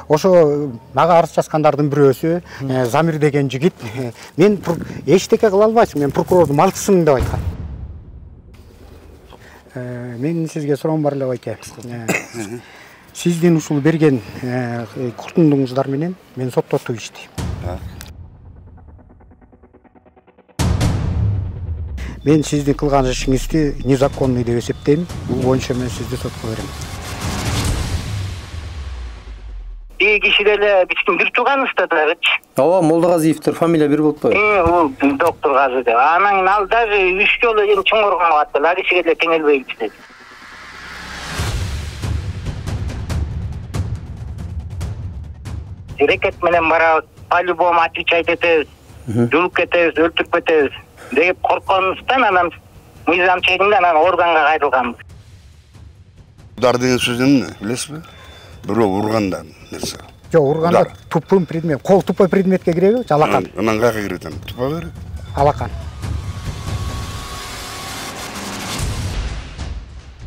ошо мага арыз жазгандардын бирөөсү Замир деген жигит мен эчтеке кыла албайсың, мен прокурордун малчысымын деп айткан. Мен сизге суроом бар эле байке. Сиздин ушул берген куртундуңуздар менен мен соттотуп иштейм. Мен сиздин кылган ишиңизди незаконный деп эсептейм. Бул боюнча мен сизди сотко берем. Кишиге эле биздин бир тууганыбызда дагычы. Ооба, Молдогазиевдер фамилия бир болуп атпайбы? Бул доктор Газы деп. Анан ал даже 3 жолу чоң органга баттı. Ал кишиге эле теңелбей иштеди. Рекет менен барабыз, по-любому отвечать этебиз, жулуп кетебиз, өлтүрүп кетебиз деп коркконубуздан анан мыйзам чегинде анан органга кайрылганбыз. Удар деген сөздөн билесизби? Бирөө ургандан нерсе. Жок, урганда тупун предмет, кол тупой предметке киреби? Алакан. Анан каяка кирет анан? Тупа берет. Алакан.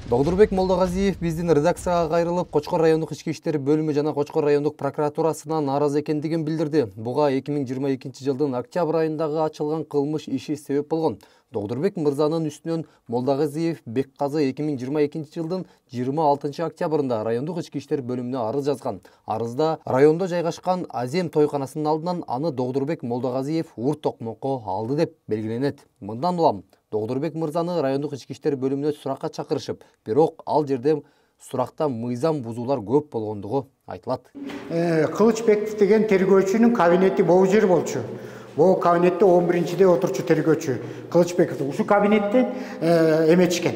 Догдурбек Молдогазиев биздин редакцияга кайрылып, Кочкор райондук ички иштер бөлүмү жана Кочкор райондук прокуратурасына нааразы экендигин билдирди. Буга 2022 жылдын октябрь айындагы ачылган кылмыш иши себеп болгон. Догдурбек мырзанын үстүнөн Молдогазиев Бекказы 2022 жылдын 26 октябрында райондук ички иштер бөлүмүнө арыз жазган. Арызда райондо жайгашкан Азем тойканасынын алдынан аны Догдурбек Молдогазиев ур токмокко алды деп белгиленет. Мындан улам Догдурбек мырзаны райондук ички иштер бөлүмүнө суракка чакырышып, бирок ал жерде суракта мыйзам бузуулар көп болгондугу айтылат. Кылычбеков деген тергөөчүнүн кабинети бул жер болчу. Бул кабинетте 11-де отурчу тергөөчү Кылычбеков ушул кабинетте эметишкен,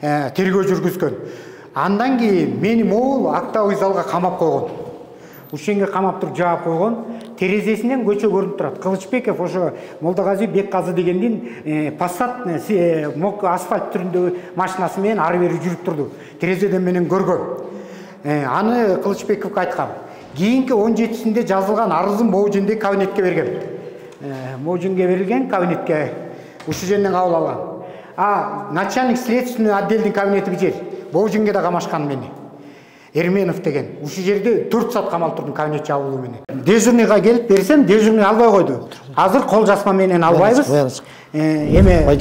тергөө жүргүзгөн. Андан кийин мени могул актовый залга камап койгон. Ушенге камап туруп жаап койгон. Терезесинен көчө көрүнүп турат. Кылычбеков ошо Молдогазы Бекказы дегендин Passat мок асфальт түрүндөгү машинасы менен ары бери жүрүп турду. Терезеден менен көргөн. Аны Кылычбековго айткам. Кийинки 17-синде жазылган арызым могу жердеги кабинетке бергем. Моужинге берилген кабинетке ушул жерден кабыл алган. Начальник следственный отделдин кабинети бижер. Моужинге да камашкан мени. Эрменов деген. Ушул жерде 4 саат камалып турдум кабинет жабылуу менен. Дежурныйга келип берсем, дежурный албай койду. Азыр кол жазма менен албайбыз. Эме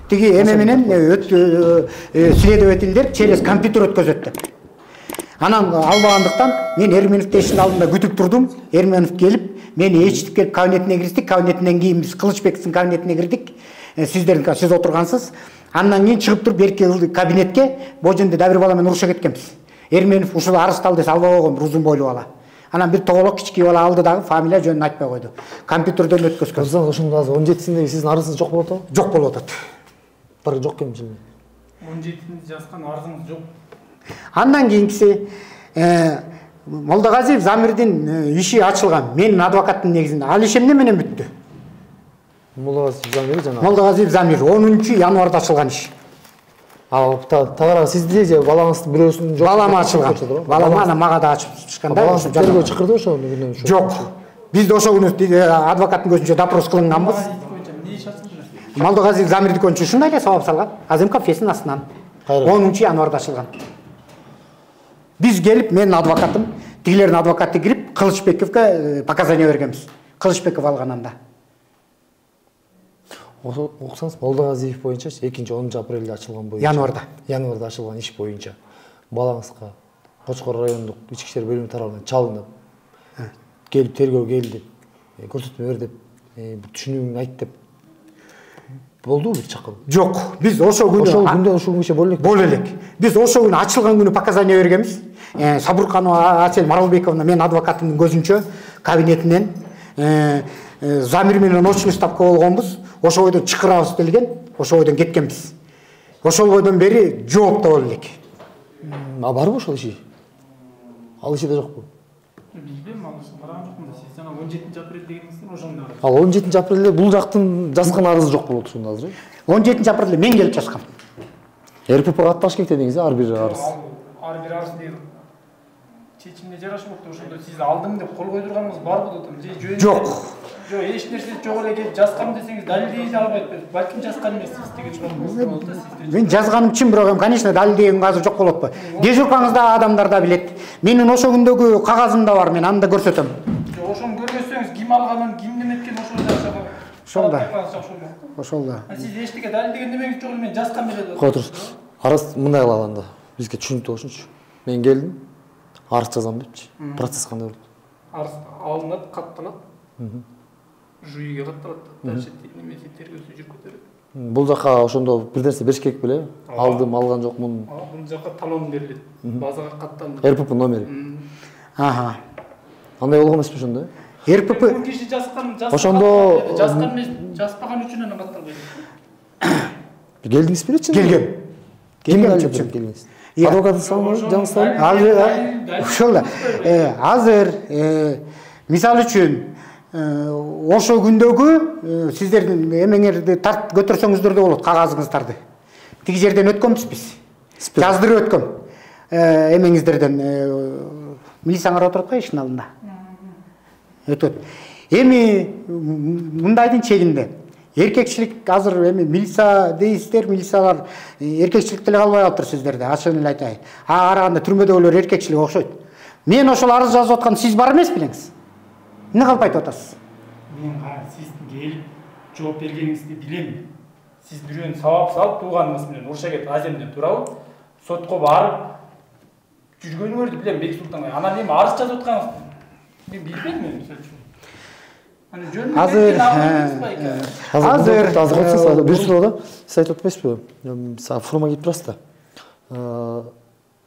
тиги эме менен следовательдер через компьютер өткөзөт деп. Анан албагандыктан мен Эрменовду эшиктин алдында күтүп турдум. Эрменов келип мени ээрчитип келип кабинетине кирдик. Кабинетинен кийин биз Кылычбековдун кабинетине кирдик. Сиздердин сиз отургансыз. Андан кийин чыгып туруп берки кабинетке бул жерде да бир бала менен уруша кеткенбиз. Эрменов ушул арызды ал десе албай койгон, бир узун бойлуу бала. Анан бир тоголок кички бала алды дагы фамилия жөнүн айтпай койду. Компьютерден өткөзгөн. Мырза, ошондо азыр 17-синде сиздин арызыңыз жок болот атабы? Жок болуп атат. Бир жок кемчилик. 17-синде жазган арызыңыз жок. Андан кийинкиси Молдогазиев Замирдин иши ачылган. Менин адвокаттын негизинде. Ал иш эмне менен бүттү? Молдогазиев Замир 10 январда ачылган иш. Тагыраак сизде же балаңыздын бирөөсүнүн жок? Балама ачылган. Балама анан мага да ачып чыкканда. Тергөө чакырды ошол күнүнөн? Жок. Биз ошол күнү адвокаттын көзүнчө допрос кылынганбыз. Молдогазиев Замирдин көзүнчө ушундай эле сабап салган. Азем кафесинин астынан 10 январда ачылган. Биз келип, менин адвокатым, тигилердин адвокаты кирип, Кылычбековго показания бергенбиз. Кылычбеков алган анда. Окусаңыз, Молдогазиев боюнча 2-10 апрелде ачылган боюнча. Январда ачылган иш боюнча балаңызга Кочкор райондук ички иштер бөлүмү тарабынан чалынып, келип тергөө келди, көрсөтмө бер деп, түшүнүгүңдү айт деп болдубу бир чакыруу? Жок. Биз ошол күндө ушул күнчө боло элек. Боло элек. Биз ошол күнү ачылган күнү показания бергенбиз. Сабурканова Асель Маралбековна менин адвокатымдын көзүнчө кабинетинен Замир менен очный ставка болгонбуз. Ошол бойдон чакырабыз делген, ошол бойдон кеткенбиз. Ошол бойдон бери жооп да боло элек. Барбы ошол иши? Ал иши да жокпу? Билбейм, ал барган жокмун да. Сиз жана 17 апрель дегениңизден ошондо. Ал 17 апрелде бул жактын жазган арызы жок болот ушунда азыр. 17 апрелде мен келип жазгам. РППга атташ керек дедиңиз, ар бир арыз. Ар бир арыз деген. чечимине жарашып атты. Ошондо сиз алдым деп кол койдурганыңыз барбы деп атам. Же жөн. Жок. Жок, эч нерсе жок эле келип жазгам десеңиз далилдей албайт. Балким жазган эмессиз деген суроо. Мен жазганым чын, бирок конечно далилдегенге азыр жок болот го. Дежурпаңызда адамдар да билет. Менин ошо күндөгү кагазым да бар, мен аны да көрсөтөм. Жок, ошону көргөзсөңүз ким алганын, ким неметкен ошол жакшага. Ошол да. Ошол да. Сиз эчтеке далилдеген немеңиз жок эле, мен жазгам эле деп. Кой туруңуз. Арыз мындай кылаганда бизге түшүнүктүү болушунчу. Мен келдим, арыз жазам депчи. Процесс кандай болот? Арыз алынат, катталат. Жүйгө катталат. Дальше немеси тергөөсү жүрүп кетет. Бул жака ошондо бир нерсе бериш керек беле? Алдым, алган жокмун. Бул жака талон берилет. Базага катталды. РПП номери. Аха. Андай болгон эмеспи ошондо? РПП Бул киши жазган Ошондо эмес, жазбаган үчүн анан катталбайт. келдиңиз беле чын? келгем. Келгем чын. келдиңиз. Адвокат салмы, жаңсызбы? Ошол да. Азыр мисалы үчүн ошо күндөгү сиздердин эмеңерди тарт көтөрсөңүздөр да болот, кагазыңыздарды. Тиги жерден өткөнбүз биз. Жаздырып өткөм. Эмеңиздерден милицияңар отуруп кой ишин алдында. Өтөт. Эми мындайдын чегинде эркекчилик азыр эми милиция дейсиздер, милициялар эркекчилик деле калбай калыптыр сиздерде, ачыгын эле айтайын. Ага караганда түрмөдөгүлөр эркекчилик окшойт. Мен ошол арыз жазып аткан сиз бар эмес белеңиз? Эмне кылып айтып атасыз? Мен сиз келип жооп бергениңизди билем. Сиз бирөөнү сабап салып тууганыңыз менен уруша кетип аземден туурабы? Сотко барып жүргөнүңөрдү билем Бек Султанга. Анан эми арыз жазып атканыңызды мен билбейм мен мисалы үчүн. Азыр бир суроо да сиз айтып атпайсызбы? Форма кийип турасыз да.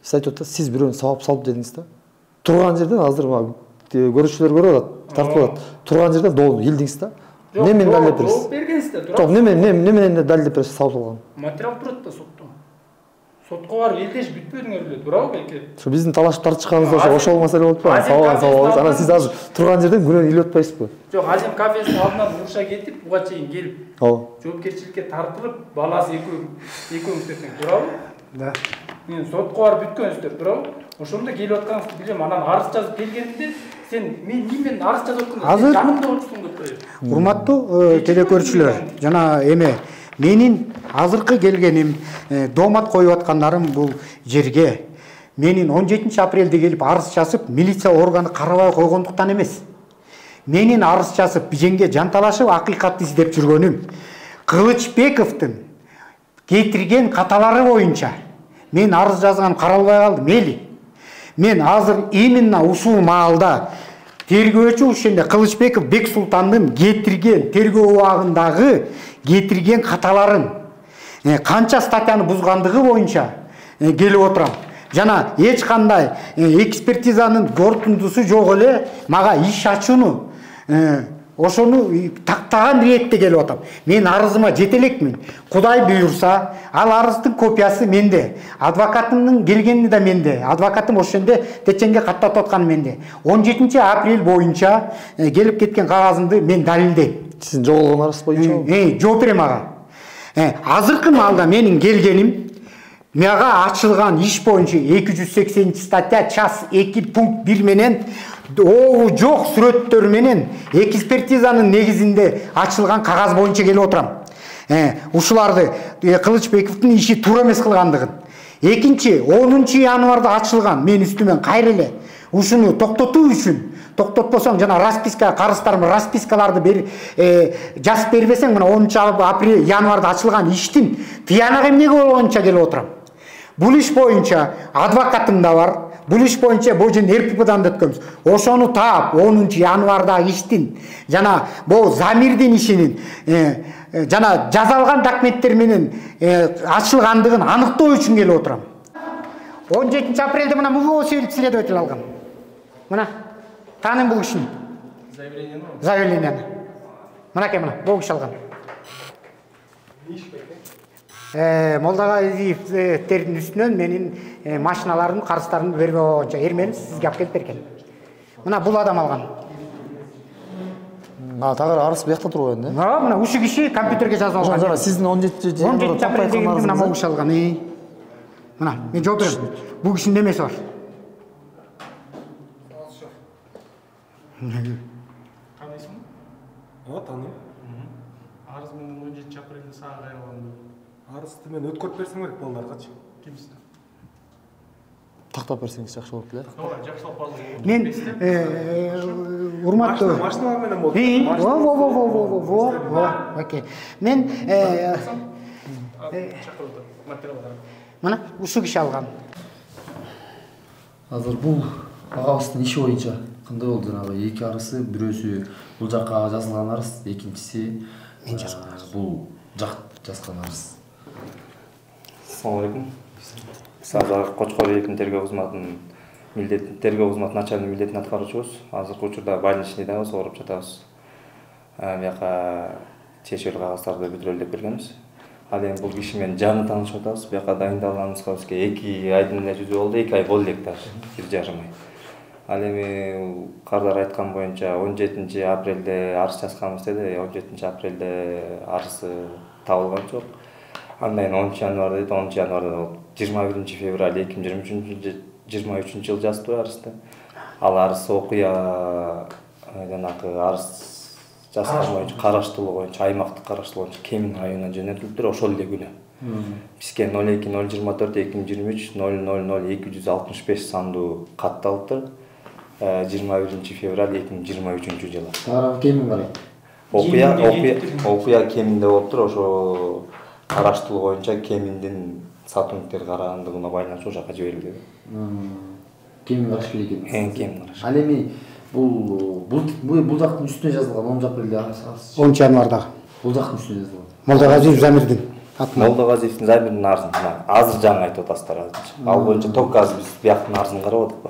Сиз айтып атасыз, сиз бирөөнү сабап салып дедиңиз да. Турган жерден азыр көрүүчүлөр көрүп атат, тартып атат. Турган жерден долду келдиңиз да. Немен далилдеп бересиз? Жооп бергенсиз да, Жок, неменен далилдеп бересиз сабап алган? Материал турат да сотто. Сотко барып элдеш бүтпөдүңөр беле, туурабы белке? Ошо биздин талашып тартышканыбызда ошол маселе болуп атпайбы? Сабап. Анан сиз азыр турган жерден күнөөнү илип атпайсызбы? Жок, Азем кафесинин алдынан уруша кетип, буга чейин келип, жоопкерчиликке тартылып, баласы экөөңүз тең, туурабы? Да. Мен сотко барып бүткөнсүздөр, туурабы? Ошондо келип атканыңызды билем, анан арыз жазып келгенде сен мен эмнен арыз жазып аткам? Сен жанымда отурсуң деп коет. Урматтуу телекөрүүчүлөр, жана эме менин азыркы келгеним, доомат коюп аткандарым бул жерге менин 17 апрелде келип арыз жазып, милиция органы карабай койгондуктан эмес. Менин арыз жазып, бижеңге жанталашып акыйкатты издеп жүргөнүм Кылычбековдун кетирген каталары боюнча мен арыз жазган каралбай калды, мели. Мен азыр именно ушул маалда тергөөчү ушунда Кылычбеков Бек Султандын кетирген тергөө убагындагы кетирген каталарын канча статьяны бузгандыгы боюнча келип отурам. Жана эч кандай экспертизанын корутундусу жок эле мага иш ачууну ошону тактаган ретте келип атам. Мен арызыма жете элекмин. Кудай буйрса, ал арыздын копиясы менде. Адвокатымдын келгени да менде. Адвокатым ошондо теченге каттатып атканы менде. 17 апрель боюнча келип кеткен кагазымды мен далилдейм. Сиздин жоголгон арыз боюнча? Жооп берем ага. Азыркы маалда менин келгеним мага ачылган иш боюнча 280 статья час 2 пункт 1 менен жок сүрөттөр менен экспертизанын негизинде ачылган кагаз боюнча келип отурам. Ушуларды Кылычбековдун иши туура эмес кылгандыгын. Экинчи 10 январда ачылган мен үстүмөн кайра эле ушуну токтотуу үчүн, токтотпосоң жана расписка карыздарым распискаларды жазып бербесең мына 10 апрель январда ачылган иштин тыянак эмнеге боюнча келип отурам. Бул иш боюнча адвокатым да бар. Бул иш боюнча божун РППдан да өткөнбүз. Ошону таап 10 январда иштин жана бул Замирдин ишинин жана жазалган документтер менен ачылгандыгын аныктоо үчүн келип отурам. 17 апрелде мына мугу следователь алгам. Мына таанын бул кишини. Заявление. Мынакей мына бул киши алган. Молдагазиевтердин үстүнөн менин машиналардын карыздарын бербөө боюнча эрмени сизге алып келип берген. Мына бул адам алган. Тагыр арыз биякта турган да? Мына ушул киши компьютерге жазып алган. Жана сиздин 17 апрелде мына бул киши алган. Мына мен жооп берем. Бул кишинин немеси бар. Таанайсыңбы? Ооба, тааныйм. Арыз менен 17 апрелде сага кайрылган. Арызды мен өткөрүп берсем керек балдаргачы. Кимсиз? Тактап берсеңиз жакшы болот эле. Ооба, жакшылап алып. Мен урматтуу Машиналар менен болду. Окей. Мен Чакырып материалдар. мына ушу киши алган. Азыр бул агабыздын иши боюнча кандай болду? Жанагы эки арысы, бирөөсү бул жакка жазылган арыз, экинчиси мен жазган арыз. Бул жак жазган арыз. Assalamu alaikum. Biz azыр Кочкор элдин тергөө кызматынын начальник милдетин аткаруучубуз. Азыркы учурда больничныйдабыз, ооруп жатабыз. Бияка чечүүл кагаздарды бүтүрөлүп деп бергенбиз. Ал эми бул киши менен жаңы таанышып атабыз. Бияка дайындалганыбызга бизге 2 айдын эле жүзү болду, 2 ай болду элек даже, 1,5 ай. Ал эми кардар айткан боюнча 17 апрелде арыз жазганбыз деди. 17 апрелде арызы табылган жок. Андан 10 январда дейт, 10 январда 21 февраль 2023 жыл жазды арызды. Ал арыз окуя жанагы арыз жазган боюнча караштылуу боюнча, аймактык караштылуу боюнча Кемин районуна жөнөтүлүптүр ошол эле күнү. Бизге 02-024-2023-000-265 сандуу катталыптыр. 21 февраль 2023 жылы. Тарап Кемин карай. Окуя Кеминде болуптур, ошо караштылуу боюнча Кеминдин сотрудниктери карагандыгына байланыштуу жака жиберилди. Кемин караш белек экен. Кемин караш. Ал эми бул жактын үстүнө жазылган 10 апрелде арыз. 10 январда. Бул жактын үстүнө жазылган. Молдагазиев Замирдин. Молдагазиевдин Замирдин арызын азыр жаңы айтып атасыздар азырча. Ал боюнча ток азыр биз бияктын арызын карап атыппы.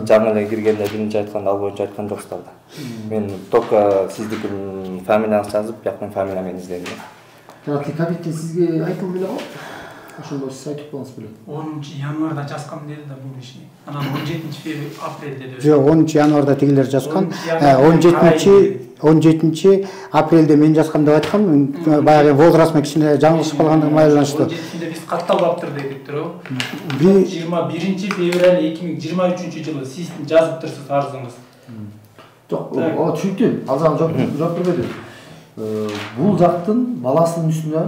Жаңы эле киргенде биринчи айтканда ал боюнча айткан жоксуздар да. Мен только сиздикин фамилияңызды жазып, бияктын фамилия менен издедим. Кабинеттен сизге айтылды беле го? Ошондо сиз айтып коңуз беле. 10 январда жазгам деди да бул киши. Анан 17 апрелде деди. Жок, 10 январда тигилер жазган. 17 апрелде мен жазгам деп айткам. Баягы возрастыма кичине жаңылышып калгандыгыма байланыштуу. 17-синде биз катталбаптыр дедиктир о. 21 февраль 2023 жылы сиз жазыптырсыз арызыңыз. Жок, түшүндүм. Ал жагын жооп бербедим. Бул жактын баласынын үстүнө,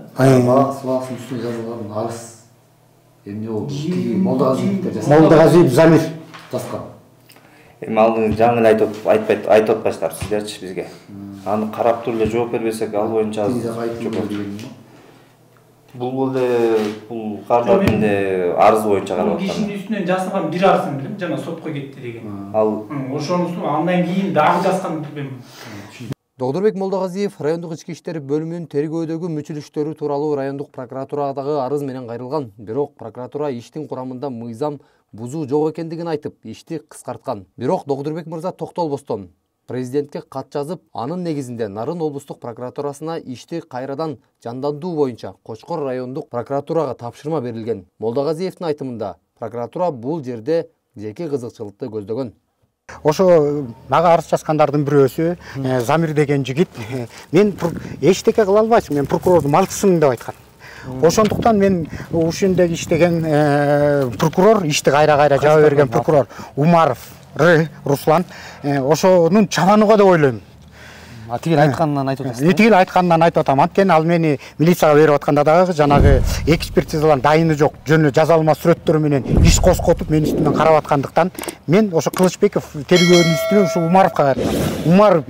баласынын үстүнө жазылган арыз. Эмне болду? Молдагазиев Замир жазган. Эми ал жаңы эле айтып атпайсыздар сиздерчи бизге. Аны карап туруп эле жооп бербесек ал боюнча бул кардардын арыз боюнча карап атам. Кишинин үстүнөн жазылган бир арызын билем, жана сотко кетти деген. Ал ошонусу андан кийин дагы жазганын билбейм. Догдурбек Молдагазиев райондук ички иштер бөлүмүнүн тергөөдөгү мүчүлүштөрү тууралуу райондук прокуратурадагы арыз менен кайрылган. Бирок прокуратура иштин курамында мыйзам бузуу жок экендигин айтып, ишти кыскарткан. Бирок Догдурбек мырза токтолбостон президентке кат жазып, анын негизинде Нарын облустук прокуратурасына ишти кайрадан жандандыруу боюнча Кочкор райондук прокуратурага тапшырма берилген. Молдагазиевдин айтымында прокуратура бул жерде жеке кызыкчылыкты көздөгөн. Ошо мага арыз жазгандардын бирөөсү Замир деген жигит мен эчтеке кыла албайсың, мен прокурордун малчысымын деп айткан. Ошондуктан мен ушундагы иштеген прокурор, ишти кайра жаба берген прокурор Умаров Руслан ошонун чабануга деп ойлойм. Тигил айтканынан айтып атасыз. Тигил айтканынан айтып атам. Анткени ал мени милицияга берип атканда дагы жанагы экспертизалардын дайыны жок, жөнү жазалма сүрөттөрү менен иш козготуп мен үстүмөн карап аткандыктан мен ошо Кылычбеков тергөөнүн үстүнө ушу Умаровго кайрылдым. Умаров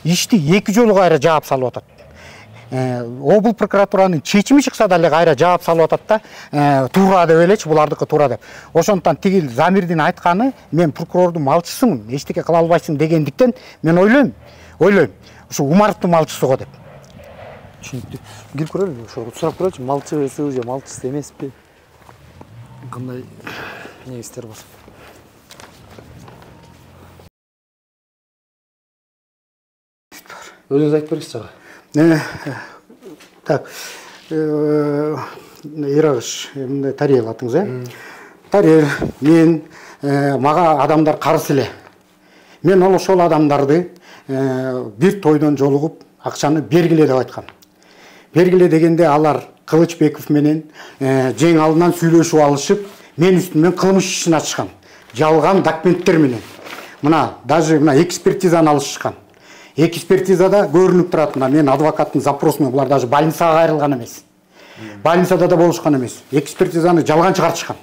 ишти 2 жолу кайра жаап салып атат. Обул прокуратуранын чечими чыкса дагы кайра жаап салып атат да, туура деп элечи, булардыкы туура деп. Ошондуктан тигил Замирдин айтканы мен прокурордун малчысымын, эчтеке кыла албайсың дегендиктен мен ойлойм, ушу Умаровдун малчысы го деп. Түшүнүктүү. Кирип көрөлү, ошо сурап көрөлүчү, малчысы же малчысы эмеспи? Кандай негиздер бар? Өзүңүз айтып бериңизчи ага. Так, Ирагыш, мындай Тарел атыңыз, Тарел, мен, мага адамдар карыз эле. Мен ошол адамдарды бир тойдон жолугуп, акчаны бергиле деп айткам. Бергиле дегенде алар Кылычбеков менен жең алдынан сүйлөшүп алышып, мен үстүмөн кылмыш ишин ачышкан. Жалган документтер менен. Мына даже мына экспертизаны алышкан. Экспертизада көрүнүп турат, мына мен адвокаттын запросуна булар даже больницага кайрылган эмес. Больницада да болушкан эмес. Экспертизаны жалган чыгартышкан.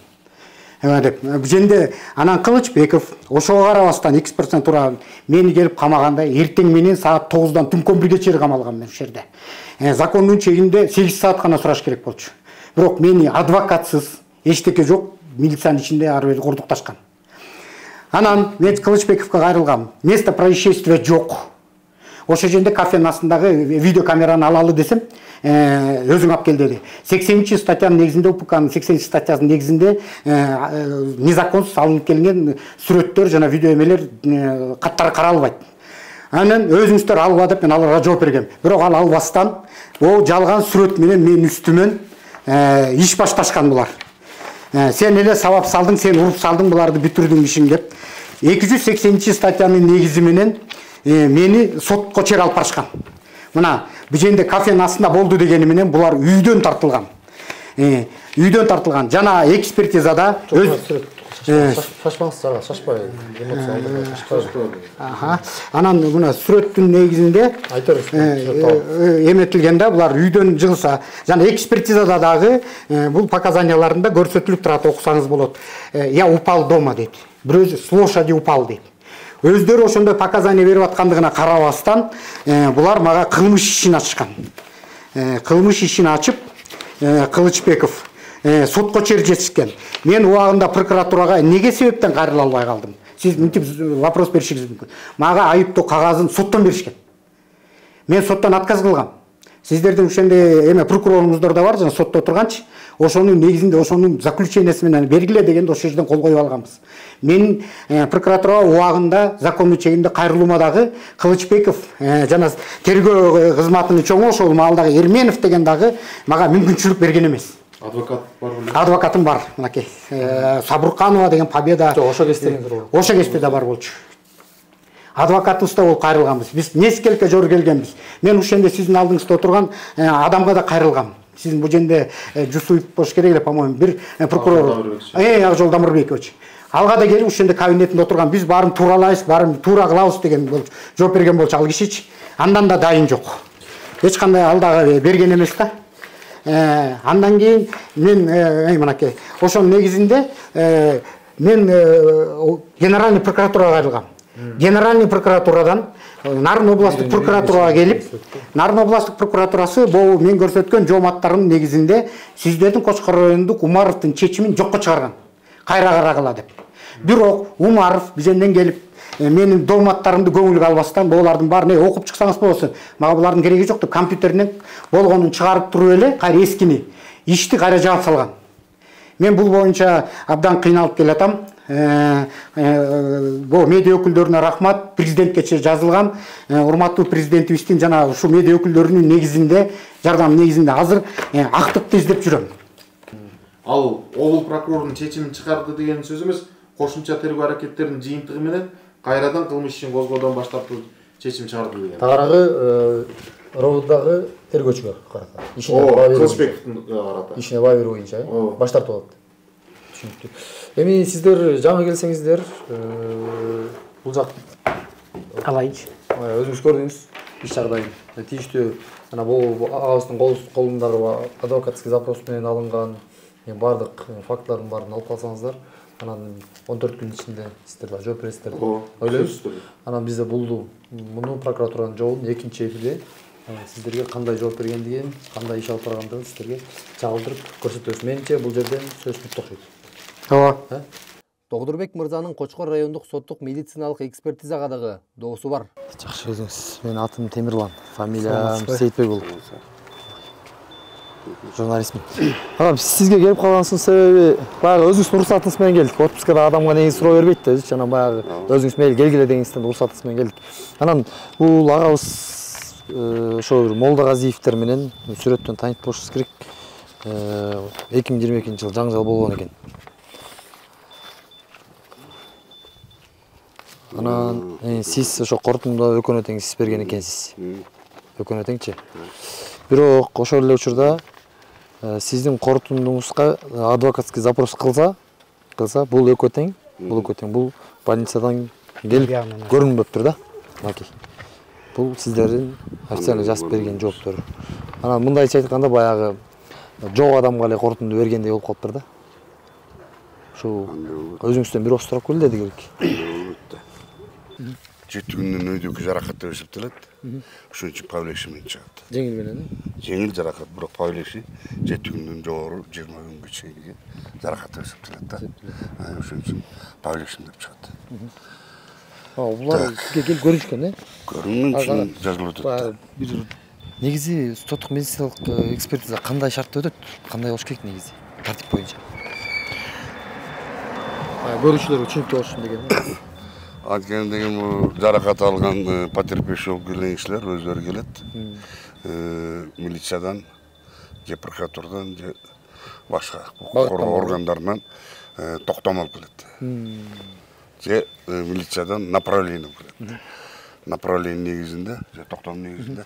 Деп. Бул жерде анан Кылычбеков ошого карабастан экспертизаны туура мени келип камаганда эртең менен саат 9-дан түнкүн 1-ге чейин камалгам мен ушул жерде. Закондун чегинде 8 саат гана сураш керек болчу. Бирок мени адвокатсыз эчтеке жок, милициянын ичинде ары бери курдукташкан. Анан мен Кылычбековго кайрылгам. Место происшествия жок. Ошол жерде кафенин астындагы видеокамераны алалы десем, өзүң алып кел деди. 80 статьянын негизинде, УПКнын 80 статьясынын негизинде незаконсуз алынып келген сүрөттөр жана видео эмелер каттары каралбайт. Анан өзүңүздөр алба деп мен аларга жооп бергем. Бирок ал албастан, о жалган сүрөт менен менин үстүмөн иш башташкан булар. Сен эле сабап салдың, сен уруп салдың, буларды бүтүрдүң ишиң деп. 280 статьянын негизи менен мени сотко чейин алып барышкан. Мына бул жерде кафенин астында болду дегени менен булар үйдөн тартылган. Үйдөн тартылган. Жана экспертизада шашпаңыз, шашпай, эмоция Анан мына сүрөттүн негизинде эметилген да, булар үйдөн жыгылса, жана экспертизада дагы бул показанияларында көрсөтүлүп турат, окусаңыз болот. Я упал дома дейт. Бирөөсү с лошади упал дейт. Өздөрү ошондой показания берип аткандыгына карабастан, булар мага кылмыш ишин ачышкан. Кылмыш ишин ачып, Кылычбеков сотко чейин жетишкен. Мен убагында прокуратурага эмне себептен кайрыла албай калдым? Сиз мынтип вопрос беришиңиз мүмкүн. Мага айыптоо кагазын соттон беришкен. Мен соттон отказ кылгам. Сиздердин ошондой эме прокуроруңуздар да бар, жана сотто турганчы. Ошонун негизинде, ошонун заключениясы менен бергиле дегенде ошол жерден кол коюп алганбыз. Мен прокуратурага убагында закондун чегинде кайрылуума дагы Кылычбеков жана тергөө кызматынын чоңу ошол маалдагы Эрменов деген дагы мага мүмкүнчүлүк берген эмес. Адвокат бар беле? Адвокатым бар, мынакей. Сабурканова деген Победа. Ошо кестериңиз бар. Ошо кесте да бар болчу. Адвокатыбызда болуп кайрылганбыз. Биз несколько жолу келгенбиз. Мен ушунда сиздин алдыңызда отурган адамга да кайрылгам. Сиздин бул жерде Жусуев болуш керек эле, по-моему, бир прокурор. Акжол Дамырбекович. Алга да келип ушунда кабинетинде отурган. Биз баарын тууралайбыз, баарын туура кылабыз деген болчу. Жооп берген болчу ал кишичи. Андан да дайын жок. Эч кандай алдагы берген эмес да. Андан кийин мен мынакей ошонун негизинде мен генеральный прокуратурага кайрылгам. Генеральный прокуратурадан Нарын областык прокуратурага келип, Нарын областык прокуратурасы бул мен көрсөткөн жооматтардын негизинде сиздердин Кочкор райондук Умаровдун чечимин жокко чыгарган. Кайра карагыла деп. Бирок Умаров бизенден келип менин дооматтарымды көңүлгө албастан, булардын баарын окуп чыксаңыз болсун, мага булардын кереги жок деп компьютерден болгонун чыгарып туруп эле, кайра эскини ишти кайра жаап салган. Мен бул боюнча абдан кыйналып келатам. Бул медиа өкүлдөрүнө рахмат, президентке жазылган, урматтуу президентибиздин жана ушу медиа өкүлдөрүнүн негизинде, жардам негизинде азыр актыкты издеп жүрөм. Ал облус прокурорунун чечимин чыгарды деген сөз эмес, кошумча тергөө аракеттеринин жыйынтыгы менен кайрадан кылмыш ишин козгоодон баш тартуу чечим чыгарды деген. Тагыраагы ровдагы тергөөчүгө карата. Кылычбековдун карата. Ишине баа берүү боюнча баш тартып алат. Түшүнүктүү. Эми сиздер жаңы келсеңиздер, бул жак Алайчы. өзүңүз көрдүңүз иш жагдайын. Тийиштүү ана бул агабыздын колундагы адвокатский запрос менен алынган бардык фактылардын баарын алып калсаңыздар, анан 14 күн ичинде сиздер да жооп бересиздер деп ойлойбуз. Анан бизде муну прокуратуранын жообун 2-эфирде сиздерге кандай жооп бергендигин, кандай иш алып баргандыгын сиздерге чагылдырып көрсөтөбүз. Менимче бул жерден сөз бүттү окшойт. Ооба. Тогдурбек мырзанын Кочкор райондук соттук медициналык экспертизага дагы доосу бар. Жакшы өзүңүз. Менин атым Темирлан, фамилиям Сейитбек болуп. Журналистмин. Анан сизге келип калганыбыздын себеби баягы өзүңүздүн уруксатыңыз менен келдик. Отпускада адамга негизи суроо бербейт да, анан баягы өзүңүз мейли келгиле дегениңизден уруксатыңыз менен келдик. Анан бул агабыз ошо бир Молдогазиевдер менен сүрөттөн таанып болушубуз керек. 2022 жыл жаңжал болгон экен. Анан сиз ошо кортунда өкөнө тең сиз берген экенсиз. Өкөнө теңчи. Бирок ошол эле учурда сиздин кортундуңузга адвокатский запрос кылса, бул өкө тең, бул больницадан келип көрүнүп тур да. Макей. Бул сиздердин официально жазып берген жооптор. Анан мындайча айтканда баягы жок адамга эле корутунду бергендей болуп калыптыр да. Ушул өзүңүздөн бир остурап келди керек. 7 күндөн өйдөкү жаракат деп эсептелет. Ошон үчүн повлекши менен чыгат. Жеңил менен. Жеңил жаракат, бирок повлекши 7 күндөн жогору 20 күнгө чейинки жаракат деп эсептелет да. Ошон үчүн повлекши деп чыгат. Булар келип көрүшкөн, Көрүнгөн үчүн жазылып атат. Негизи соттук медициналык экспертиза кандай шартта өтөт? Кандай болуш керек негизи? Тартип боюнча. Көрүүчүлөр түшүнүктүү болушун деген. Анткени деген бул жаракат алган потерпевший болуп келген кишилер өздөрү келет. Милициядан, же прокуратурадан, же башка коргоо органдарынан токтом алып келет. Же милициядан направление алып келет. Направление негизинде, же токтом негизинде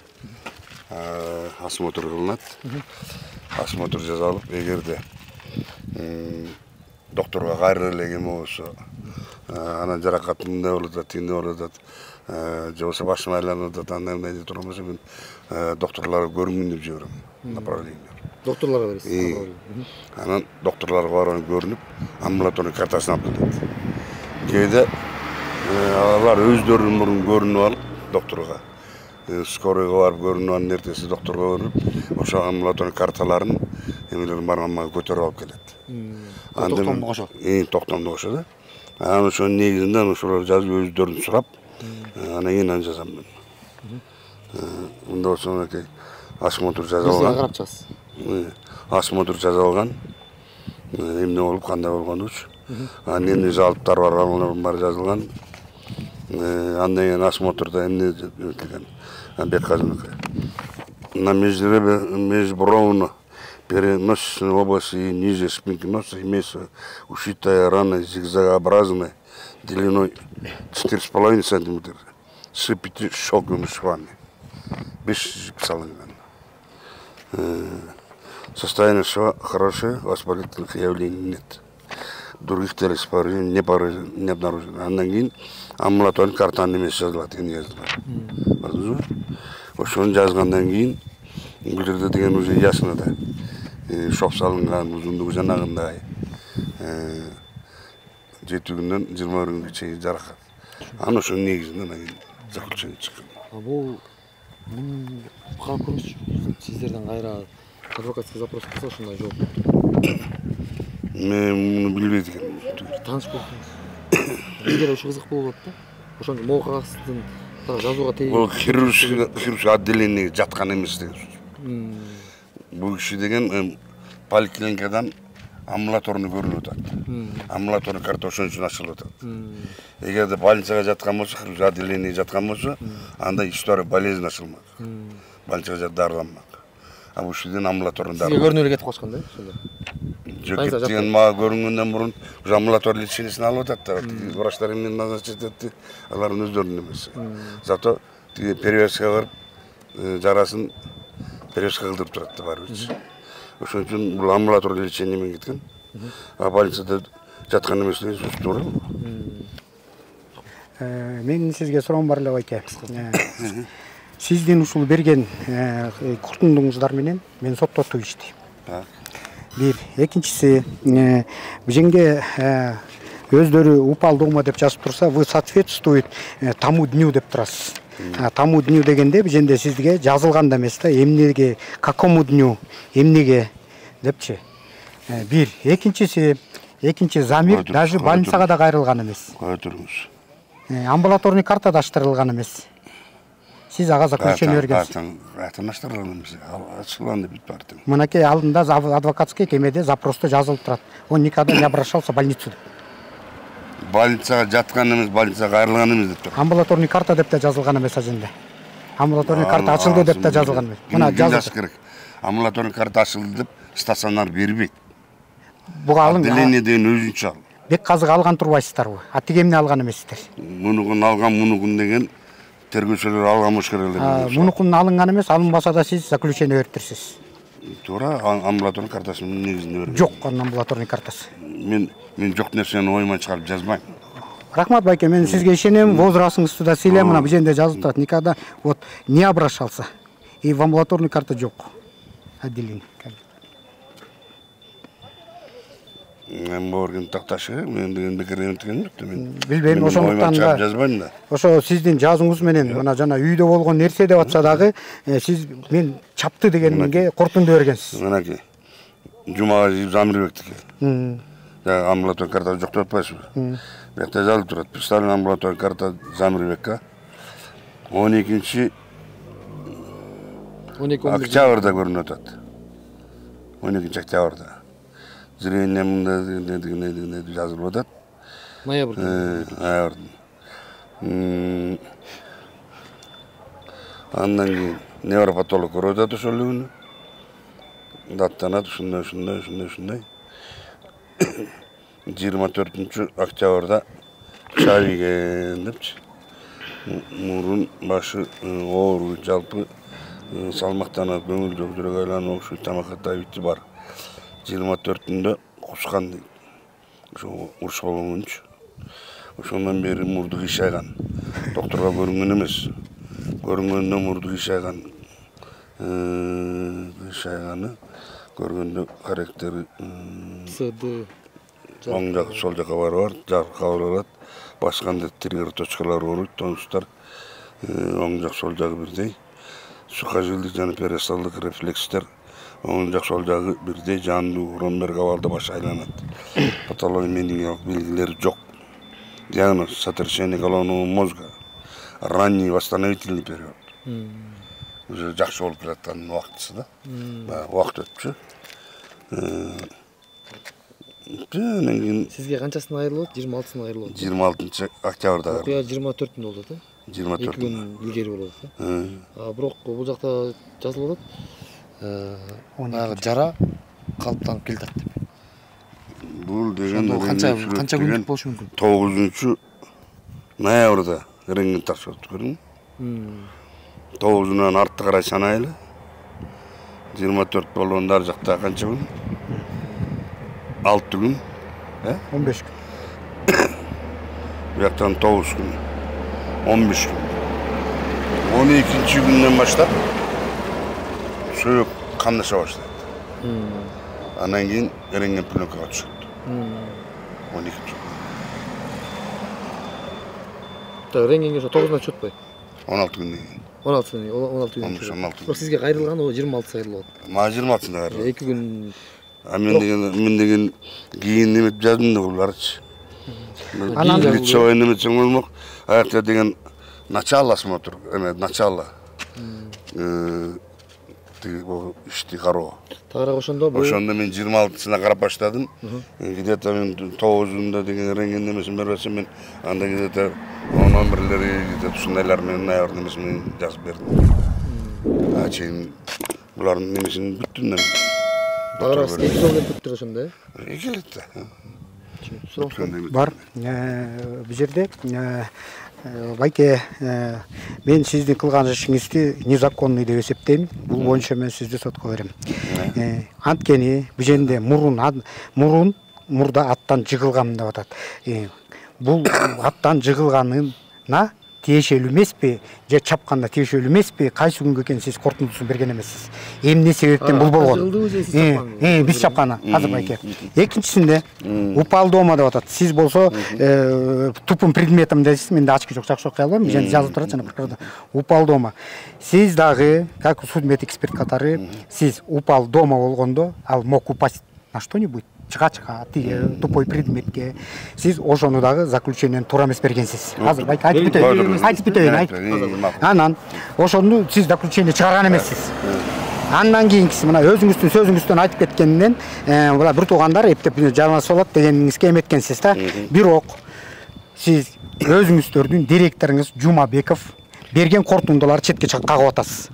осмотр кылынат. Осмотр жасалып, эгерде докторго кайрылып эле эме болсо, анан жаракаты мындай болуп атат, тигиндей болуп атат, же болбосо башым айланып атат, андай деп турган болсо мен докторлорго көрүнгүн деп жиберем направление. Докторлорго бересиз. Анан докторлорго барып көрүнүп, амбулаторный картасын алып келет. Кээде алар өздөрүнүн мурун көрүнүп алып докторго, скоройго барып көрүнүп анын эртеси докторго көрүнүп, ошо амбулаторный карталарын эмелерин баарын көтөрүп алып келет. Токтомду кошо. Токтомду кошо да. Анан ошонун негизинде ошолор жазып өздөрүн сурап, анан кийин аны жазам мен. Мында болсо мынакей осмотр жасалган. Карап чыгасыз. Осмотр жасалган. Эмне болуп, кандай болгонучу. Анан эмне жалыптар бар, алардын баары жазылган. Андан кийин осмотрда эмне өтүлгөн. На межбровно переносочной области и ниже спинки носа имеется ушитая рана зигзагообразная длиной 4,5 см с 5 щелками швами. Без салынган. Состояние шва хорошее, воспалительных явлений нет. Других телесных повреждений не обнаружено. Андан кийин амбулаторный картаны эмес жазылат, эми жазылат. Ошону жазгандан кийин бул жерде деген уже ясно да. Шок салынган, узундугу жанагындай. 7 күндөн 20 күнгө чейин жаракат. Анан ошонун негизинде заключение чыккан. Бул карап көрүңүзчү. Сиздерден кайра адвокатский запрос кылса ошондой жооп. Мен муну билбейт экенмин. Тааныш болдуңуз. Бизге ошо кызык болуп атты. Ошондо могу кагаздын жазууга теги. Бул хирургический отделение жаткан эмес деген сөз. Бул киши деген поликлиникадан амбулаторный көрүнүп атат. Амбулаторный карта ошон үчүн ачылып атат. Эгерде больницага жаткан болсо, хирургический отделение жаткан болсо, анда история болезнь ачылмак. Больницага дарыланмак. А бул кишиден амбулаторный Сизге көрүнүп эле кетип калышкан да, ошондо. Жөкет деген мага көрүнгөндөн мурун уже амбулаторный лечениесин алып атат. Врачтар эмне назначить этти, алардын өздөрүнүн эмеси. Зато тиги перевязка кылып жарасын перевязка кылдырып турат да баарыбыз. Ошон үчүн бул амбулаторный лечение менен кеткен. А больницада жаткан эмес деген сөз туура. Менин сизге суроом бар эле байке. Сиздин ушул берген куртундуңуздар менен мен соттотуп иштейм. Бир, экинчиси, бизге өздөрү упал дома деп жазып турса, вы соответствует тому дню деп турасыз. Тому дню дегенде бизде сизге жазылган да эмес да, эмнеге, какому дню, эмнеге депчи. Бир, экинчи замир даже больницага да кайрылган эмес. Кое турыңуз. Амбулаторный карта да аштырылган эмес. Сиз ага заключение бергенсиз. Аштырылган эмес. Ачылган деп бит. Мынакей алдында адвокатский кемеде запросто жазылып турат. Он никогда не обращался в больницу. Больницага жаткан эмес, больницага кайрылган эмес деп тур. Амбулаторный карта деп да жазылган эмес ажында. Амбулаторный карта ачылды деп да жазылган эмес. Мына жазып керек. Амбулаторный карта ачылды деп стационар бербейт. Буга алың. Отделение деген өзүнчө ал. Бек казык алган турбайсыздарбы? Атигемни алган эмессиздер. Мунукун алган, мунукун деген тергөөчүлөр алган болуш керек эле. Мунукун алынган эмес, алынбаса да сиз заключение бериптирсиз. Туура, амбулаторный картасынын негизинде берген. Жок, анын амбулаторный картасы. Мен жок нерсени оюман чыгарып жазбайм. Рахмат байке, мен сизге ишенем, возрастыңызды да сыйлайм, мына бул жерде жазып турат, никогда вот не обращался. И в амбулаторный карта жок. Отделение. Мен борген такташы, мен деген бекер эмтиген жок мен. Билбейм, ошондуктан да жазбайм да. Ошо сиздин жазууңуз менен мына жана үйдө болгон нерсе деп атса дагы, сиз мен чапты дегенге корутунду бергенсиз. Мынакей. Жумагазиев Замирбектики. Амбулаторный карта жок деп атпайсызбы? Бекте жазылып турат. Представлен амбулаторный карта Замирбекке 12 октябрда көрүнүп атат. 12 октябрда. Зрениемде жазылып атат. Ноябрда. Ноябрда. Андан кийин невропатолог көрүп атат ошол күнү. Даттанат ушундай. 24 октябрда чайген депчи. Мурун башы оору, жалпы салмактанат, көңүл жок, жүрөк айланып, окшойт, тамакка табити бар. 24-түндө кускан дейт. Ошо уруш болгончу. Ошондон бери мурду кыйшайган. Докторго көрүнгөн эмес. Көрүнгөндө мурду кыйшайган. Кыйшайганы көргөндө характери СД оң жак, сол жака бар, жарык кабылат. Басканда триггер точкалар болот, тонустар оң жак, сол жагы бирдей. Сухожилдик жана перисталдык рефлекстер оң жак, сол жагы бирдей, жандуу, ромберг абалда баш айланат. Патология менингиялык белгилери жок. Диагноз сотрясение головного мозга. Ранний восстановительный период. Уже жакшы болуп келаткан убактысы да. Убакыт өтчү. Сизге канчасына айрылат? 26-сына айрылат. 26 октябрда. Окуя 24-түндө болот, 24 2 күн илгери болот. Бирок бул жакта жазылып атат. Жара калыптанып келатат деп. Бул деген канча күндүк болушу мүмкүн? 9 ноябрда рентген тартып көрдүм. 9-нан артты карай санайлы. 24 болгондо ар жакта канча күн? 6 күн, 15 күн. Бияктан 9 күн, 15 күн. 12-нчи күндөн баштап сөөк кандаша баштайт. Андан кийин рентген пленкага түшөт. 12-нчи күн. Рентгенге ошо 9-на түшөтпөй? 16 күндөн кийин. 16 күн. Бирок сизге кайрылган 26 кайрылып атат. Мага 26-сында кайрылды. 2 күн. Мен деген кийин неме жаздым да буларчы. Анан лицевой неметсең болмок. Аякта деген начало смотр, начало. Ишти кароо. Тагыраак ошондо мен 26-сына карап баштадым. Где-то мен 9-унда деген рентген немесин бербесем мен анда где-то 11-лери где-то ушундайлар менен ноябрь немесин жазып бердим. Чейин булардын немесин бүттүм. Тагыраак 2 жыл өтүптүр ошондо, 2 жыл өттү. Бар. Бул жерде байке, мен сиздин кылган ишиңизди незаконный деп эсептейм. Бул боюнча мен сизди сотко берем. Анткени бул жерде мурда аттан жыгылган деп атат. Бул аттан жыгылганына тиешелүү эмеспи, же чапканда тиешелүү эмеспи, кайсы күнгө экенин сиз корутундусун берген эмессиз. Эмне себептен бул болгон? Биз чапканы, азыр байке. Экинчисинде упал дома деп атат. Сиз болсо тупым предметом дейсиз, менде очки жок, жакшы окуй албайм, же жазып турат жана прокурордо. Упал дома. Сиз дагы, как судмедэксперт катары, сиз упал дома болгондо, ал мог упасть на что-нибудь, чыга тупой предметке, сиз ошону дагы заключениени туура эмес бергенсиз. Азыр байке айтып бүтөйүн. Анан ошону сиз заключение чыгарган эмессиз. Андан кийинкиси мына өзүңүздүн сөзүңүздөн айтып кеткенден була бир туугандар эптеп жармасы болот дегениңизге эметкенсиз да. Бирок сиз өзүңүздөрдүн директоруңуз Жумабеков берген корутундуларды четке кагып атасыз.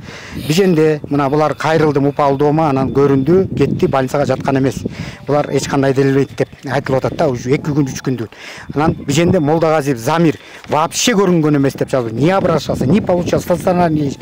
Биженде мына булар кайрылды упалдома, анан көрүндү, кетти, больницага жаткан эмес. Булар эч кандай делилбейт деп айтылып атат да, уже 2 күн 3 күндүн. Анан биженде Молдагазиев Замир вообще көрүнгөн эмес деп жазды. Не обращался, не получал стационарный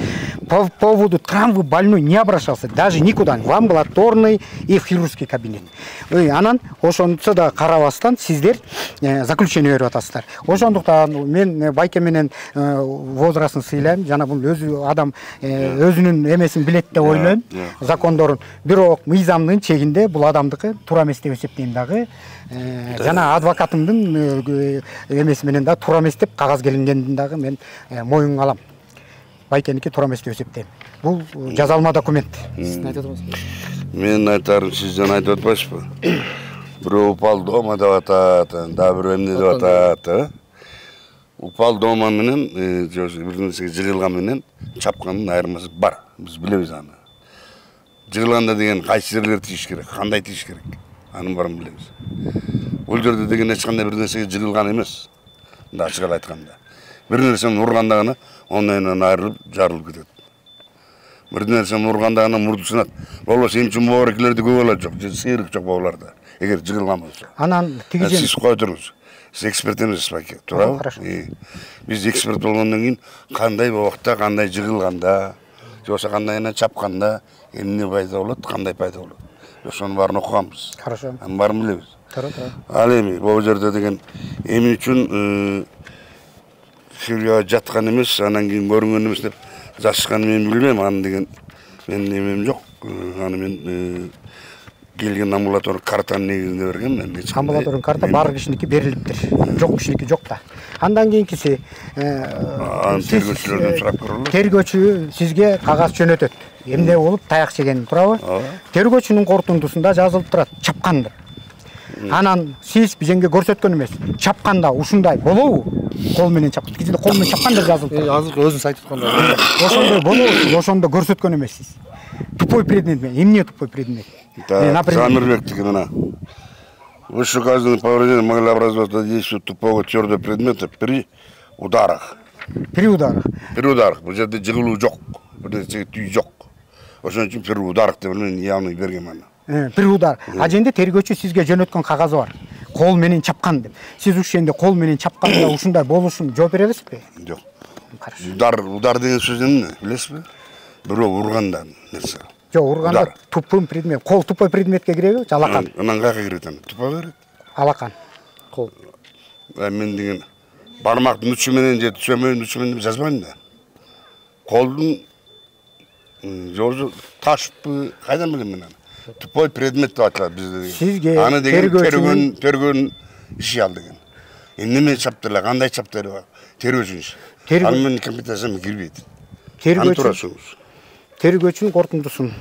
по поводу травмы больной не обращался, даже никуда, в амбулаторный и в хирургический кабинет. Анан ошонусу да карабастан сиздер заключение берип атасыздар. Ошондуктан мен Байке менен возрастын сыйлайм, жана бул өзү адам өзүнүн эмесин билет деп ойлойм, закондорун. Бирок мыйзамдын чегинде бул адамдыкы туура эмес деп эсептейм дагы. Жана адвокатымдын эмеси менен да туура эмес деп кагаз келингендин дагы мен моюнга алам. Байкеники туура эмес деп эсептейм. Бул жазалма документ. Сиздин айтып атасызбы? Мен айтарым, сиз жана айтып атпайсызбы? Бирөө упал дома деп атат, да бирөө эмне деп атат. Упал дома менен бир нерсеге жыгылган менен чапкандын айырмасы бар. Биз билебиз аны. Жыгылганда деген кайсы жерлер тийиш керек, кандай тийиш керек? Анын барын билебиз. Бул жерде деген эч кандай бир нерсеге жыгылган эмес. Мында ачык айтканда. Бир нерсени урганда гана ондайынан айрылып, жарылып кетет. Бир нерсени урганда гана мурду сынат. Болбосо эмчим боорекилерде көп болот жок, сыйрык жок бооларда. Эгер жыгылган болсо. Анан тигижен сиз кой туруңуз. Сиз эксперт эмессиз Байке, туурабы? Биз эксперт болгондон кийин кандай убакта, кандай жыгылганда, же болбосо кандайынан чапканда эмне пайда болот, кандай пайда болот. Ошонун баарын окуганбыз. Хорошо. Анын баарын билебиз. Туура. Ал эми бул жерде деген эмне үчүн хирургияга жаткан эмес, анан кийин көрүнгөн эмес деп жазышканын мен билбейм. Аны деген менин эмем жок. Аны мен келген амбулаторный картанын негизинде берген. Амбулаторный карта бар кишиники берилиптир. Жок кишиники жок да. Андан кийинкиси тергөөчүлөрдөн сурап көрөлү. Тергөөчү сизге кагаз жөнөтөт. Эмне болуп таяк жеген, туурабы? Тергөөчүнүн корутундусунда жазылып турат, чапкан деп. Анан сиз бизенге көрсөткөн эмес. Чапканда ушундай болобу? Кол менен чапкан. Кичинде кол менен чапкан деп жазылып турат. Азыр өзүңүз айтып аткандай. Ошондой болобу? Ошондо көрсөткөн эмессиз. Тупой предмет менен. Эмне тупой предмет? Замирбектики мына. Вышеуказанные повреждения могли образоваться действию тупого твердого предмета при ударах. При ударах. При ударах. Бул жерде жыгылуу жок. Бир нерсеге түй жок. Ошон үчүн при ударах деп мен явный берген аны. При удар. А жерде тергөөчү сизге жөнөткөн кагазы бар. Кол менен чапкан деп. Сиз ушенде кол менен чапканда ушундай болушун жооп бере аласызбы? Жок. Удар деген сөз эмне? Билесизби? Бирөө урганда нерсе. Жок, урганда тупун предмет. Кол тупой предметке киреби? Алакан. Анан каяка кирет аны? Тупа берет. Алакан. Кол. Мен деген бармактын учу менен же чөмөнүн учу менен жазбайм да. Колдун жолу ташпы, кайдан билем мен аны? Тупой предмет деп аталат бизде. Сизге аны деген тергөөнүн иши ал деген. Эмне чаптырлар, кандай чаптыры бар? Тергөөчүнүн иши. Ал менин компетенцияма кирбейт. Тергөөчүнүн корутундусун.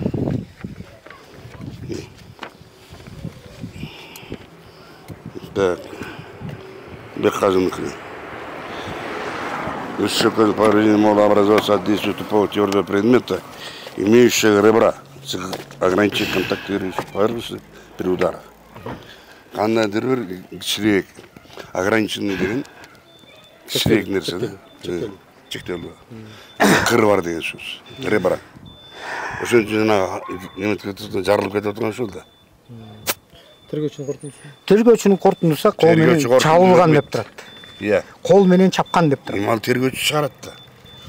Так. Бекказыныкі. Высокое повреждение могло образоваться от действия тупого твердого предмета, имеющего ребра, ограничить контактирующие поверхности при ударах. Кандайдыр бир кичирээк ограниченный деген кичирээк нерсе да. Чектелүү. Кыр бар деген сөз. Ребра. Ошон үчүн жана жарылып кетип аткан ошол да. Тергөөчүнүн корутундусу. Тергөөчүнүн корутундусу кол менен чабылган деп турат. Иә. Кол менен чапкан деп турат. Ал тергөөчү чыгарат да.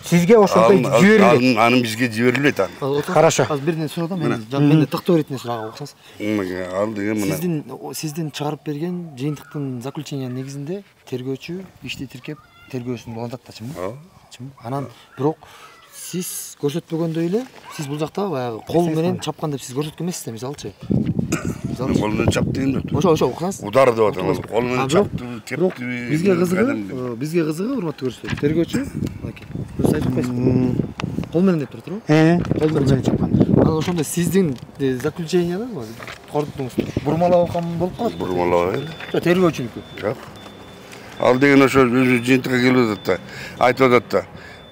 Сизге ошондой жиберилет. Анын бизге жиберилбейт аны. Хорошо. Азыр бир нерсе сурасам, менде тактоо беретін сурага окшосуз. Ал деген мына. Сиздин чыгарып берген жыйынтыктын заключениянын негизинде тергөөчү ишти тиркеп тергөөсүн улантат да, чынбы? Чынбы? Анан бирок сиз көрсөтпөгөндөй эле, сиз бул жакта баягы кол менен чапкан деп сиз көрсөткөн эмессиз, мисалчы. Кол менен чап деген да. Ошо окусаңыз. Удар деп аталат. Кол менен чапты, тепти. Бизге кызыгы, урматтуу көрүүчүлөр. Тергөөчү, мынакей. Сиз айтып койсуңуз. Кол менен деп туруп. Кол менен чапкан. Анан ошондо сиздин заключенияныз корутуңуз бурмалап алган болуп калат. Бурмалап. Тергөөчүнүкү. Жок. Ал деген ошо өзү жыйынтыкка келип атат да. Айтып атат да.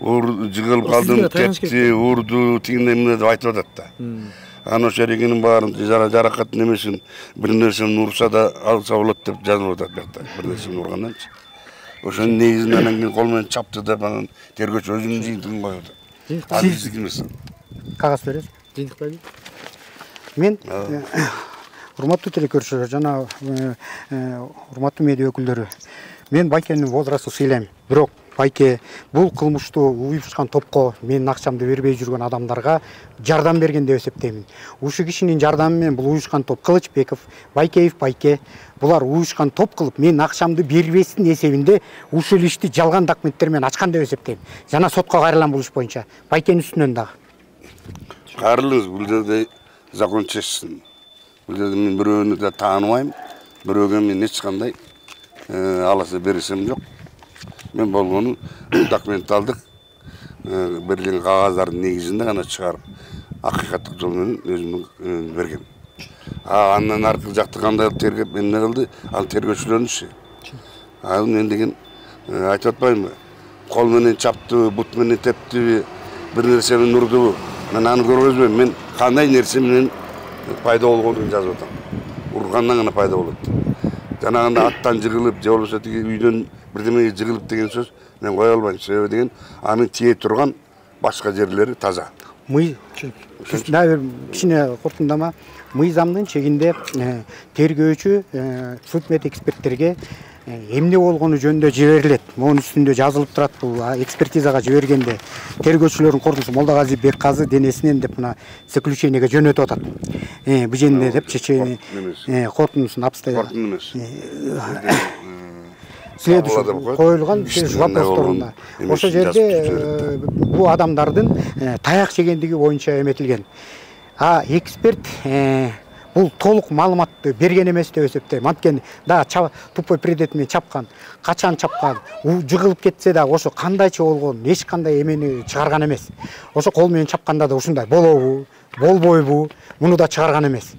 Жыгылып калдым, тепти, урду, тигиндей эмне деп айтып атат да. Анан ошо эрегинин баарын жаракат немесин бир нерсени урса да алса болот деп жазылып атат бuyakta. Бир нерсени урганданчы. Ошонун негизинде анан кийин кол менен чапты деп анан тергөөчү өзүнүн жыйынтыгын коет. Адилсиздик эмес. Кагаз бересиз? Жыйынтыктайды. Мен урматтуу телекөрүүчүлөр жана урматтуу медиа өкүлдөрү, мен Байкенин возрастын сыйлайм. Бирок Байке бул кылмышту уюшкан топко менин акчамды бербей жүргөн адамдарга жардам берген деп эсептеймин. Ушул кишинин жардамы менен бул уюшкан топ Кылычбеков, Байкеев Байке булар уюшкан топ кылып менин акчамды бербестин эсебинде ушул ишти жалган документтер менен ачкан деп эсептейм. Жана сотко кайрылган бул иш боюнча Байкенин үстүнөн дагы. Кайрылыңыз, бул жерде закон чечсин. Бул жерде мен бирөөнү да тааныбайм, бирөөгө мен эч кандай аласа беришим жок. Мен болгону документ алдык, берилген кагаздардын негизинде гана чыгарып, акыйкаттык жол менен өзүмдүн бергем. Андан аркы жакты кандай тергеп эмне кылды? Ал тергөөчүлөрдүн иши. Мен деген айтып атпаймынбы? Кол менен чапты, бут менен тепти, бир нерсе менен урду. Мен аны көргөзбөйм. Мен кандай нерсе менен пайда болгонун жазып атам. Ургандан гана пайда болот. Жанагында аттан жыгылып, же болбосо тиги үйдөн бирдемеге жыгылып деген сөз мен кое албайм. Себеби деген анын тие турган башка жерлери таза. Кичине коркундама, мыйзамдын чегинде тергөөчү суд мед эксперттерге эмне болгону жөнүндө жиберилет. Монун үстүндө жазылып турат, бул экспертизага жибергенде тергөөчүлөрдүн коркунучу Молдогази Бекказы денесинен деп мына заключениеге жөнөтүп атат. Бул жерде деп чечени коркунучун обстоятельства. Следующий коюлган вопростарында. Ошол жерде бул адамдардын таяк жегендиги боюнча эметилген. Эксперт бул толук маалыматты берген эмес деп эсептейм. Анткени тупой предмет менен чапкан, качан чапкан, жыгылып кетсе да ошо кандайча болгон, эч кандай эмени чыгарган эмес. Ошо кол менен чапканда да ушундай болобу, болбойбу, муну да чыгарган эмес.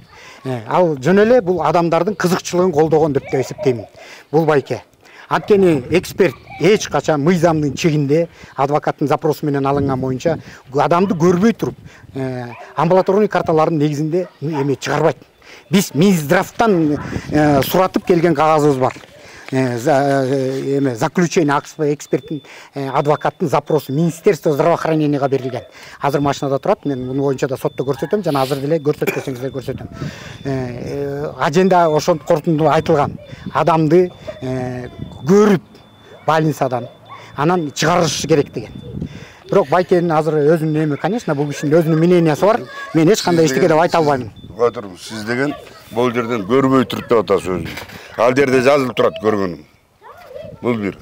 Ал жөн эле бул адамдардын кызыкчылыгын колдогон деп эсептейм. Бул Байке. Анткени эксперт эч качан мыйзамдын чегинде адвокаттын запросу менен алынган боюнча адамды көрбөй туруп амбулаторный карталардын негизинде эме чыгарбайт. Биз Минздравтан суратып келген кагазыбыз бар. Заключение эксперттин адвокаттын запросу Министерство здравоохраненияга берилген. Азыр машинада турат, мен муну боюнча да сотто көрсөтөм, жана азыр деле көрсөтпөсөңүздөр көрсөтөм. Аженда ошол корутунду айтылган. Адамды көрүп больницадан анан чыгарыш керек деген. Бирок Байкенин азыр өзүнүн эми, конечно, бул кишинин өзүнүн мнениясы бар. Мен эч кандай эчтеке деп айта албайм. Сиз деген бул жерден көрбөй туруп деп атасыз өзүн. Ал жерде жазылып турат көргөнүм. Бул бир.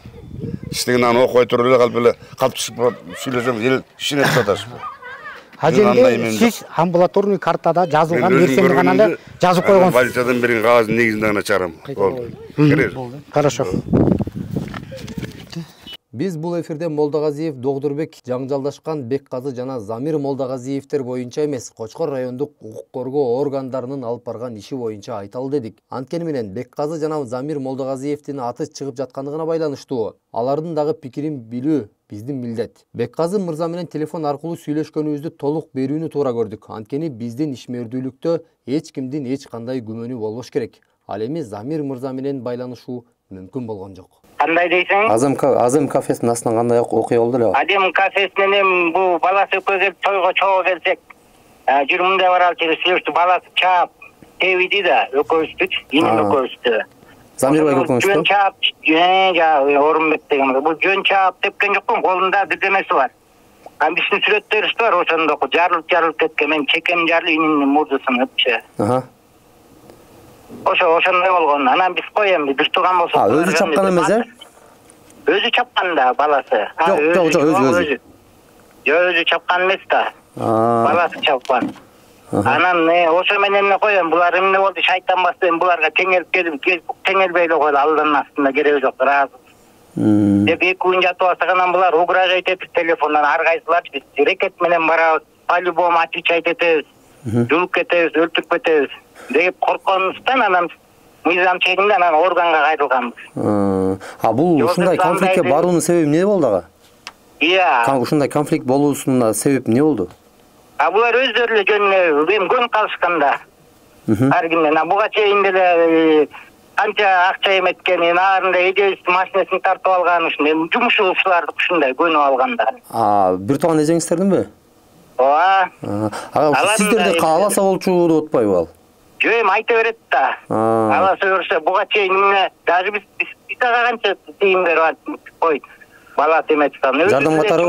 Сиз деген аны окуй туруп эле калп эле калтышып сүйлөсөң эл ишине деп атасыз. Аженде сиз амбулаторный картада жазылган нерсени гана эле жазып койгонсуз. Больницадан берген кагаздын негизинде гана чыгарам. Болду. Хорошо. Биз бул эфирде Молдогазиев, Догдурбек, жаңжалдашкан Бекказы жана Замир Молдогазиевтер боюнча эмес, Кочкор райондук укук коргоо органдарынын алып барган иши боюнча айталы дедик. Анткени менен Бекказы жана Замир Молдогазиевдин аты чыгып жаткандыгына байланыштуу. Алардын дагы пикирин билүү биздин милдет. Бекказы мырза менен телефон аркылуу сүйлөшкөнүбүздү толук берүүнү туура көрдүк. Анткени биздин ишмердүүлүктө эч кимдин эч кандай күмөнү болбош керек. Ал эми Замир мырза менен байланышуу мүмкүн болгон жок. Кандай дейсиң? Азем кафесинин астынан кандай окуя болду эле? Азем кафесинен бул баласы экөө келип тойго чогуу келсек, жүрмүндө баралы сүйлөштү, баласы чаап тебиди да, экөөбүздү, иним экөөбүздү. Замирбай көкөңүздү? Жөн чаап, Орунбек деген бул жөн чаап тепкен жокпун, колунда бирдемеси бар. Биздин сүрөттөрүбүз бар, ошондо жарылып кеткен, мен чекем жарылып, иним мурду сыныпчы. Ошондой болгон. Анан биз коем, бир турган болсо. Өзү чапкан эмес, Өзү чапкан да баласы. Жок, өзү. Өзү чапкан эмес да. Баласы чапкан. Анан ошо менен коем, булар эмне болду, шайтан басты, буларга теңелип келип, теңелбей эле койду, алдын астында кереги жок, ыраазы. Деп 2 күн жатып алсак, анан булар угрожать этип телефондон ар кайсылар биз рекет менен барабыз, по-любому отвечать этебиз, жулуп кетебиз, өлтүрүп кетебиз деп коркконубуздан анан мыйзам чегинде анан органга кайрылганбыз. Бул ушундай конфликтке баруунун себеби эмне болду ага? Ушундай конфликт болуусунун себеби эмне болду? Булар өздөрү эле жөн көнүп калышканда. Ар кимден буга чейин деле канча акча эметкенин, арында эжебиздин машинесин тартып алганы үчүн эми жумушчуларды ушундай көнүп алганда. Бир тууган эжеңиздердинби? Ооба. Ага, сиздерди кааласа болчу деп атпайбы ал? Жөө эми айта берет да. Кааласа берсе, буга чейин эмне, даже биз ага канча тыйын берип аттык кой. Бала эметсем. Жардам катары.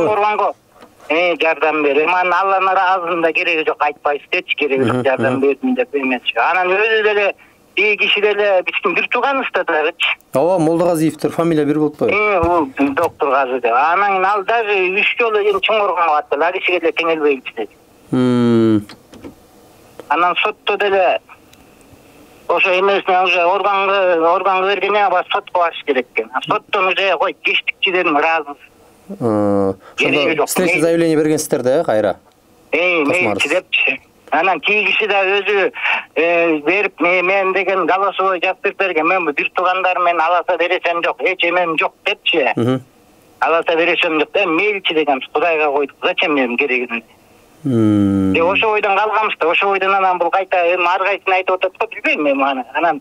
Жардам бер. Эми Алланын ыраазында кереги жок, айтпайсыз дечи, кереги жок, жардам бердим деп эмес. Анан өзү деле бир киши деле биздин бир тууганыбыз дагычы. Ооба, Молдогазиевдер фамилия бир болуп атпайбы? Бул доктор Газы деп. Анан ал даже 3 жолу эми чоңоргонго аттı. Ал кишиге деле теңелбейт dedi. Анан сотто деле ошо эмесине уже органга бергенде бас сотко барыш керек экен. Соттон уже кой кечтикчи дедим, ыраазысыз. Встреча заявление бергенсиздер да, кайра? Мейчи депчи. Анан кээ киши да өзү берип, мен деген голосовой жазып берген, мен бир туугандарым мен аласа бересем жок, эч эмем жок депчи. Аласа бересем жок да, мейлчи деген, Кудайга койдук, зачем мен керегин? Ошо ойдон калганбыз да, ошо ойдон анан бул кайта эми ар кайсысын айтып атат го, билбейм эми аны. Анан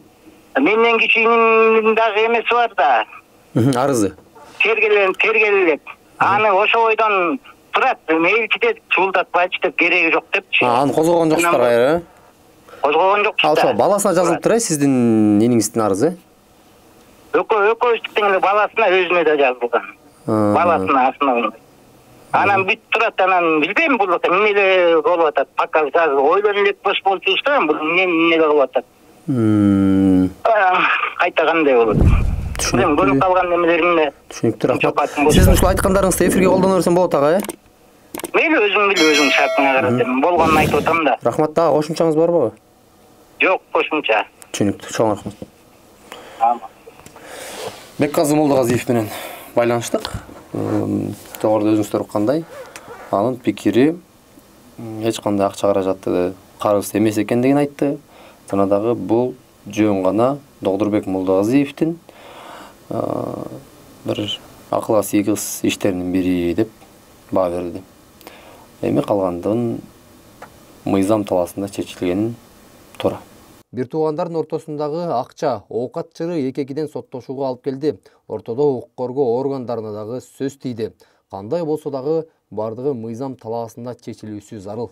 менден кичүүнүн дагы эмеси бар да. Арызы. Тергелет. Аны ошо ойдон турат, мейлчи деп чуулдатпайчы деп, кереги жок депчи. Аны козгогон жоксуздар кайра? Козгогон жокпуз. Ал ошо баласына жазылыптыр сиздин нениңиздин арызы? Экөөбүздүн эле баласына өзүнө да жазылган. Баласына асына. Анан бүт турат, анан билбейм бул эмне эле болуп атат. Пока ойлонуп элек бош болчубуз да, бул эмне эле болуп атат. Кайта кандай болот? Мен көрүп калган немелеримне. Түшүнүктүү, рахмат. Сиздин ушул айткандарыңызды эфирге колдоно берсем болот ага, Мейли, өзүң бил, өзүң шартыңа карата. Болгонун айтып атам да. Рахмат, дагы кошумчаңыз барбы? Жок, кошумча. Түшүнүктүү, чоң рахмат. Бекказы Молдогазиев менен байланыштык. Жогоруда өзүңүздөр уккандай, анын пикири эч кандай акча каражатты карыз эмес экендигин айтты. Жана дагы бул жөн гана Догдурбек Молдогазиевдин бир акылга сыйгыс иштеринин бири деп баа берди. Эми калгандыгын мыйзам талаасында чечилгенин туура. Бир туугандардын ортосундагы акча, оокат чыры эки-экиден соттошууга алып келди. Ортодо укук коргоо органдарына дагы сөз тийди. Кандай болсо дагы бардыгы мыйзам талаасында чечилүүсү зарыл.